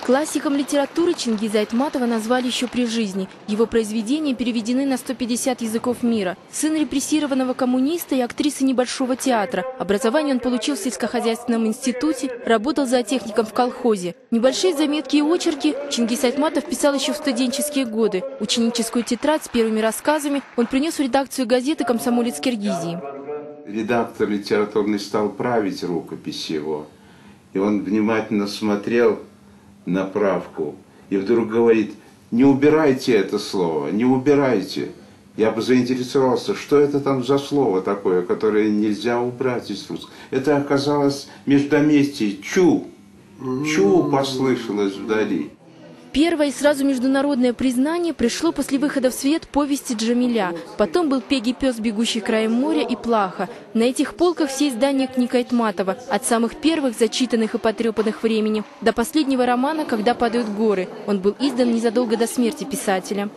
Классиком литературы Чингиза Айтматова назвали еще при жизни. Его произведения переведены на 150 языков мира. Сын репрессированного коммуниста и актрисы небольшого театра. Образование он получил в сельскохозяйственном институте, работал зоотехником в колхозе. Небольшие заметки и очерки Чингиз Айтматов писал еще в студенческие годы. Ученическую тетрадь с первыми рассказами он принес в редакцию газеты «Комсомолец Киргизии». Редактор литературный стал править рукопись его, и он внимательно смотрел на правку и вдруг говорит: не убирайте это слово, не убирайте. Я бы заинтересовался, что это там за слово такое, которое нельзя убрать из русского. Это оказалось междометие «чу». «Чу» послышалось вдали. Первое и сразу международное признание пришло после выхода в свет повести Джамиля. Потом был «Пегий пес, бегущий краем моря» и «Плаха». На этих полках все издания книг Айтматова. От самых первых, зачитанных и потрепанных временем, до последнего романа «Когда падают горы». Он был издан незадолго до смерти писателя.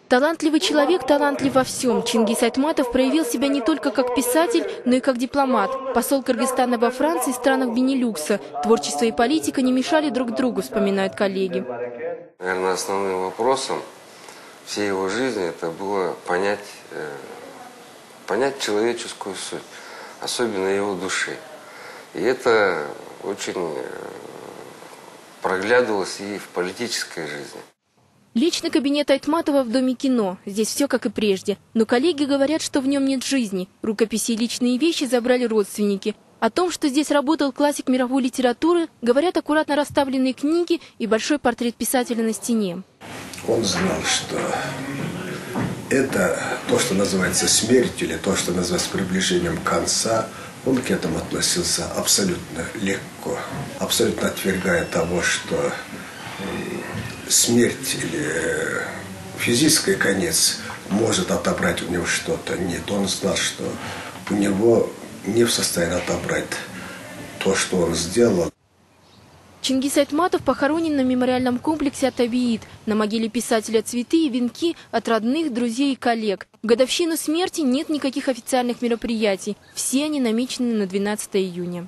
Талантливый человек талантлив во всем. Чингиз Айтматов проявил себя не только как писатель, но и как дипломат. Посол Кыргызстана во Франции и странах Бенилюкса. Творчество и политика не мешали друг другу, вспоминают коллеги. Наверное, основным вопросом всей его жизни это было понять человеческую суть, особенно его души. И это очень проглядывалось и в политической жизни. Личный кабинет Айтматова в Доме кино. Здесь все как и прежде. Но коллеги говорят, что в нем нет жизни. Рукописи и личные вещи забрали родственники. О том, что здесь работал классик мировой литературы, говорят аккуратно расставленные книги и большой портрет писателя на стене. Он знал, что это то, что называется смерть, или то, что называется приближением конца. Он к этому относился абсолютно легко, абсолютно отвергая того, что смерть или физический конец может отобрать у него что-то. Нет, он знал, что у него не в состоянии отобрать то, что он сделал. Чингиз Айтматов похоронен на мемориальном комплексе Атабиит. На могиле писателя цветы и венки от родных, друзей и коллег. В годовщину смерти нет никаких официальных мероприятий. Все они намечены на 12 июня.